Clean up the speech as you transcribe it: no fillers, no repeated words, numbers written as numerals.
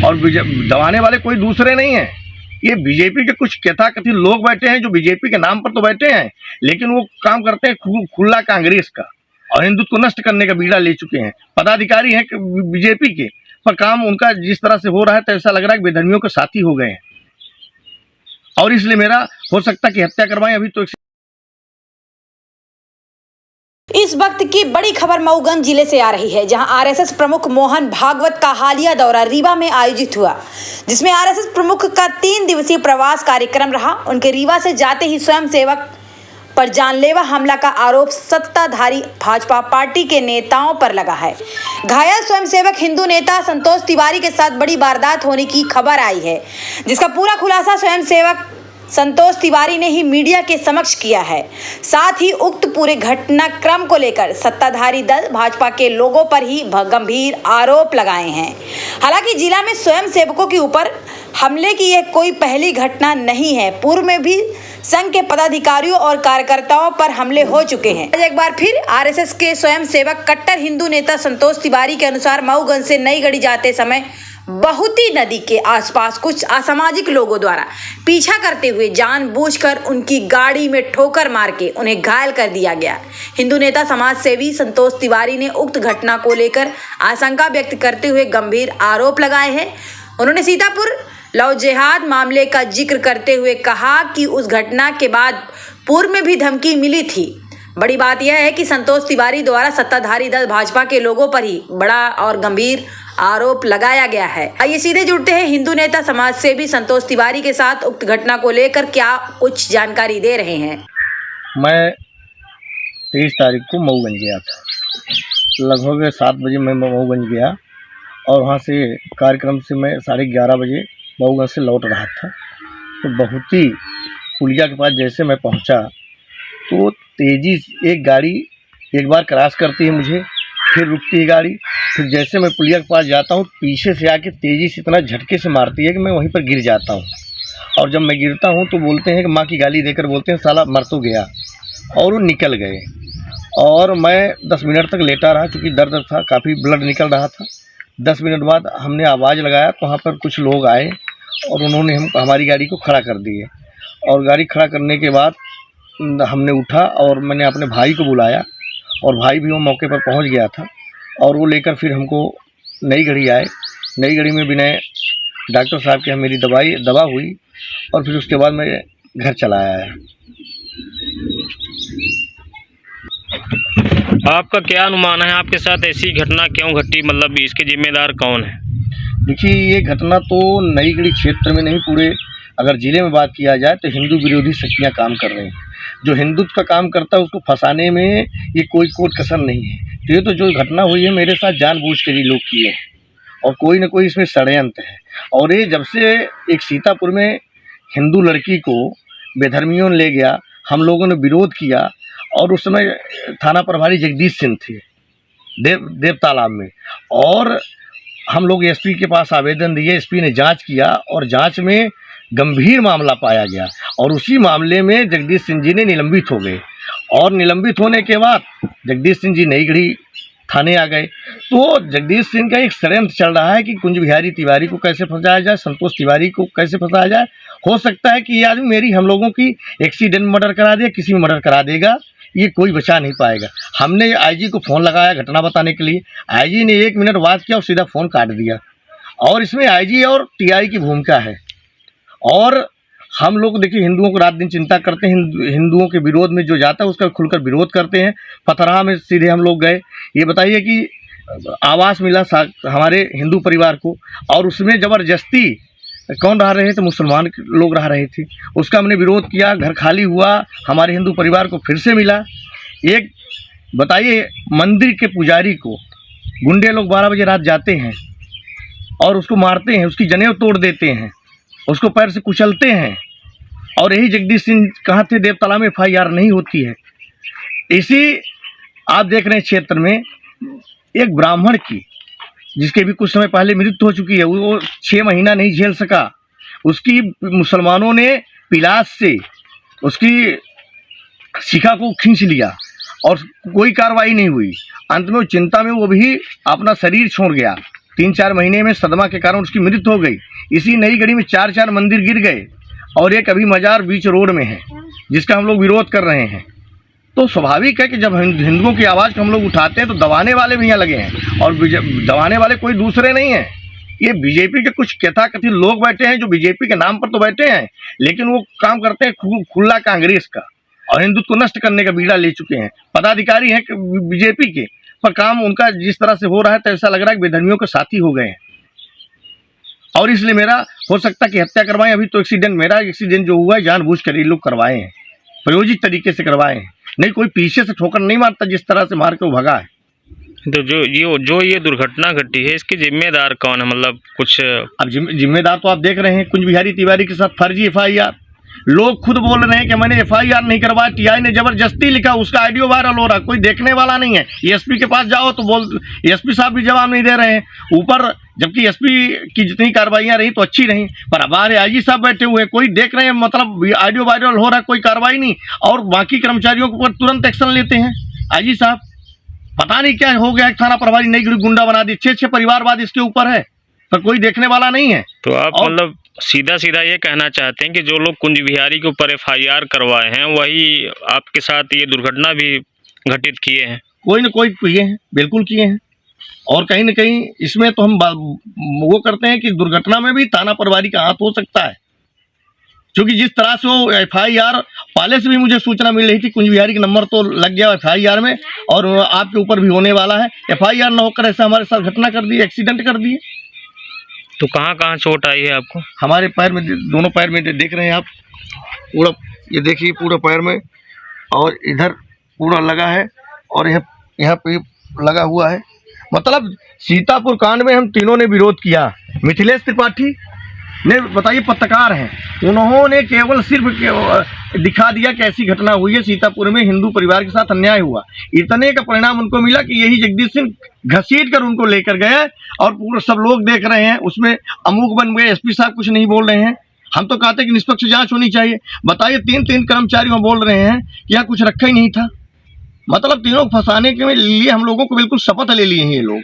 और दबाने वाले कोई दूसरे नहीं है, ये बीजेपी के कुछ तथाकथित लोग बैठे हैं जो बीजेपी के नाम पर तो बैठे हैं, लेकिन वो काम करते हैं खुला कांग्रेस का और हिंदुत्व को नष्ट करने का बीड़ा ले चुके हैं। पदाधिकारी हैं बीजेपी के, पर काम उनका जिस तरह से हो रहा है तो ऐसा लग रहा है कि बेधर्मियों के साथी हो गए हैं, और इसलिए मेरा हो सकता है कि हत्या करवाएं। अभी तो इस वक्त की बड़ी खबर मऊगंज जिले से आ रही है, जहां आरएसएस प्रमुख मोहन भागवत का हालिया दौरा रीवा में आयोजित हुआ, जिसमें आरएसएस प्रमुख का 3 दिवसीय प्रवास कार्यक्रम रहा। उनके रीवा से जाते ही स्वयंसेवक पर जानलेवा हमला का आरोप सत्ताधारी भाजपा पार्टी के नेताओं पर लगा है। घायल स्वयंसेवक हिंदू नेता संतोष तिवारी के साथ बड़ी वारदात होने की खबर आई है, जिसका पूरा खुलासा स्वयंसेवक संतोष तिवारी ने ही मीडिया के समक्ष किया है। साथ ही उक्त पूरे घटनाक्रम को लेकर सत्ताधारी दल भाजपा के लोगों पर ही गंभीर आरोप लगाए हैं। हालांकि जिला में स्वयंसेवकों के ऊपर हमले की यह कोई पहली घटना नहीं है। पूर्व में भी संघ के पदाधिकारियों और कार्यकर्ताओं पर हमले हो चुके हैं। आज एक बार फिर आरएसएस के स्वयंसेवक कट्टर हिंदू नेता संतोष तिवारी के अनुसार मऊगंज से नईगढ़ी जाते समय बहुती नदी के आसपास कुछ असामाजिक लोगों द्वारा पीछा करते हुए जानबूझकर उनकी गाड़ी में ठोकर मार के उन्हें घायल कर दिया गया। हिंदू नेता समाज सेवी संतोष तिवारी ने उक्त घटना को लेकर आशंका व्यक्त करते हुए गंभीर आरोप लगाए हैं। उन्होंने सीतापुर लव जिहाद मामले का जिक्र करते हुए कहा कि उस घटना के बाद पूर्व में भी धमकी मिली थी। बड़ी बात यह है कि संतोष तिवारी द्वारा सत्ताधारी दल भाजपा के लोगों पर ही बड़ा और गंभीर आरोप लगाया गया है। आइए सीधे जुड़ते हैं हिंदू नेता समाज सेवी संतोष तिवारी के साथ। उक्त घटना को लेकर क्या कुछ जानकारी दे रहे हैं। मैं 23 तारीख को मऊगंज गया था, लगभग 7 बजे मैं मऊगंज गया और वहाँ से कार्यक्रम से मैं 11:30 बजे मऊगंज से लौट रहा था। तो बहुती पुलिया के पास जैसे मैं पहुँचा तो तेज़ी से एक गाड़ी एक बार क्रॉस करती है मुझे, फिर रुकती है गाड़ी, फिर जैसे मैं पुलिया के पास जाता हूँ पीछे से आके तेज़ी से इतना झटके से मारती है कि मैं वहीं पर गिर जाता हूँ। और जब मैं गिरता हूँ तो बोलते हैं कि माँ की गाली देकर बोलते हैं साला मर तो गया, और वो निकल गए। और मैं 10 मिनट तक लेटा रहा, क्योंकि दर्द था, काफ़ी ब्लड निकल रहा था। 10 मिनट बाद हमने आवाज़ लगाया तो वहाँ पर कुछ लोग आए और उन्होंने हमारी गाड़ी को खड़ा कर दिए। और गाड़ी खड़ा करने के बाद हमने उठा और मैंने अपने भाई को बुलाया, और भाई भी वो मौके पर पहुंच गया था, और वो लेकर फिर हमको नईगढ़ी आए। नईगढ़ी में विनय डॉक्टर साहब के यहाँ मेरी दवा हुई, और फिर उसके बाद मैं घर चला आया। आपका क्या अनुमान है, आपके साथ ऐसी घटना क्यों घटी, मतलब इसके जिम्मेदार कौन है? देखिए, ये घटना तो नईगढ़ी क्षेत्र में नहीं, पूरे अगर ज़िले में बात किया जाए तो हिंदू विरोधी शक्तियाँ काम कर रही हैं। जो हिंदुत्व का काम करता है उसको फंसाने में ये कोई कोट कसर नहीं है। तो ये तो जो घटना हुई है मेरे साथ जानबूझ कर ही लोग किए हैं, और कोई ना कोई इसमें षड्यंत्र है। और ये जब से एक सीतापुर में हिंदू लड़की को बेधर्मियों ने ले गया, हम लोगों ने विरोध किया, और उस समय थाना प्रभारी जगदीश सिंह थे देव तालाब में, और हम लोग एसपी के पास आवेदन दिए। एसपी ने जाँच किया और जाँच में गंभीर मामला पाया गया, और उसी मामले में जगदीश सिंह जी ने निलंबित हो गए। और निलंबित होने के बाद जगदीश सिंह जी नईगढ़ी थाने आ गए। तो जगदीश सिंह का एक षड्यंत्र चल रहा है कि कुंज बिहारी तिवारी को कैसे फंसाया जाए, संतोष तिवारी को कैसे फंसाया जाए। हो सकता है कि ये आदमी हम लोगों की एक्सीडेंट मर्डर करा दे, किसी में मर्डर करा देगा, ये कोई बचा नहीं पाएगा। हमने आईजी को फ़ोन लगाया घटना बताने के लिए, आईजी ने 1 मिनट बात किया और सीधा फ़ोन काट दिया। और इसमें आईजी और टीआई की भूमिका है। और हम लोग देखिए हिंदुओं को रात दिन चिंता करते हैं, हिंदुओं के विरोध में जो जाता है उसका खुलकर विरोध करते हैं। पथराहा में सीधे हम लोग गए। ये बताइए कि आवास मिला हमारे हिंदू परिवार को, और उसमें ज़बरदस्ती कौन रह रहे थे, मुसलमान लोग रह रहे थे, उसका हमने विरोध किया। घर खाली हुआ, हमारे हिंदू परिवार को फिर से मिला। एक बताइए, मंदिर के पुजारी को गुंडे लोग 12 बजे रात जाते हैं और उसको मारते हैं, उसकी जनेऊ तोड़ देते हैं, उसको पैर से कुचलते हैं। और यही जगदीश सिंह कहाँ थे, देवताला में FIR नहीं होती है। इसी आप देख रहे हैं क्षेत्र में एक ब्राह्मण की, जिसके भी कुछ समय पहले मृत्यु हो चुकी है, वो 6 महीना नहीं झेल सका, उसकी मुसलमानों ने पिलास से उसकी शिखा को खींच लिया और कोई कार्रवाई नहीं हुई। अंत में वो चिंता में वो भी अपना शरीर छोड़ गया। 3-4 महीने में सदमा के कारण उसकी मृत्यु हो गई। इसी नई गढ़ी में 4-4 मंदिर गिर गए और एक अभी मजार बीच रोड में है जिसका हम लोग विरोध कर रहे हैं। तो स्वाभाविक है कि जब हिंदुओं की आवाज़ को हम लोग उठाते हैं तो दबाने वाले भी यहाँ लगे हैं, और दबाने वाले कोई दूसरे नहीं हैं। ये बीजेपी के कुछ तथाकथित लोग बैठे हैं जो बीजेपी के नाम पर तो बैठे हैं, लेकिन वो काम करते हैं खुला कांग्रेस का, और हिंदुत्व को नष्ट करने का बीड़ा ले चुके हैं। पदाधिकारी हैं बीजेपी के, पर काम उनका जिस तरह से हो रहा है तो ऐसा लग रहा है कि बेधर्मियों के साथी हो गए हैं। और इसलिए मेरा हो सकता है कि हत्या करवाएं। अभी तो मेरा एक्सीडेंट जो हुआ है जानबूझ कर ये लोग करवाए हैं, प्रयोजित तरीके से करवाए हैं, नहीं कोई पीछे से ठोकर नहीं मारता जिस तरह से मार के वो भगा है। तो जो ये दुर्घटना घटी है इसके जिम्मेदार कौन है, मतलब कुछ? अब जिम्मेदार तो आप देख रहे हैं, कुंज बिहारी तिवारी के साथ फर्जी FIR। लोग खुद बोल रहे हैं कि मैंने FIR नहीं करवाया, TI ने जबरदस्ती लिखा, उसका ऑडियो वायरल हो रहा, कोई देखने वाला नहीं है। SP के पास जाओ तो SP साहब भी जवाब नहीं दे रहे हैं ऊपर, जबकि SP की जितनी कार्रवाइयाँ रही तो अच्छी रही, पर हमारे IG साहब बैठे हुए कोई देख रहे हैं, मतलब ऑडियो वायरल हो रहा, कोई कार्रवाई नहीं, और बाकी कर्मचारियों के ऊपर तुरंत एक्शन लेते हैं IG साहब। पता नहीं क्या हो गया, थाना प्रभारी नई गढ़ी गुंडा बना दी, 6 परिवारवाद इसके ऊपर है, पर कोई देखने वाला नहीं है। तो आप मतलब सीधा ये कहना चाहते हैं कि जो लोग कुंज बिहारी के ऊपर FIR करवाए हैं वही आपके साथ ये दुर्घटना भी घटित किए हैं? कोई न कोई किए हैं, बिल्कुल किए हैं। और कहीं न कहीं इसमें तो हम वो करते हैं कि दुर्घटना में भी थाना प्रभारी का हाथ हो सकता है, क्योंकि जिस तरह से वो FIR पहले से भी मुझे सूचना मिल रही थी, कुंज बिहारी का नंबर तो लग गया FIR में, और आपके ऊपर भी होने वाला है। FIR न होकर ऐसा हमारे साथ घटना कर दी, एक्सीडेंट कर दिए। तो कहाँ चोट आई है आपको? हमारे पैर में, दोनों पैर में देख रहे हैं आप, पूरा ये देखिए पूरा पैर में, और इधर पूरा लगा है, और यहाँ पे लगा हुआ है। मतलब सीतापुर कांड में हम तीनों ने विरोध किया। मिथिलेश त्रिपाठी ने, बताइए, पत्रकार हैं, उन्होंने केवल सिर्फ दिखा दिया कि ऐसी घटना हुई है सीतापुर में, हिंदू परिवार के साथ अन्याय हुआ। इतने का परिणाम उनको मिला कि यही जगदीश सिंह घसीट कर उनको लेकर गए, और पूरे सब लोग देख रहे हैं, उसमें अमुक बन गए। SP साहब कुछ नहीं बोल रहे हैं। हम तो कहते हैं कि निष्पक्ष जांच होनी चाहिए। बताइए, 3 कर्मचारी हम बोल रहे हैं कि यहाँ कुछ रखा ही नहीं था। मतलब तीनों फंसाने के लिए हम लोगों को बिल्कुल शपथ ले लिए हैं ये लोग।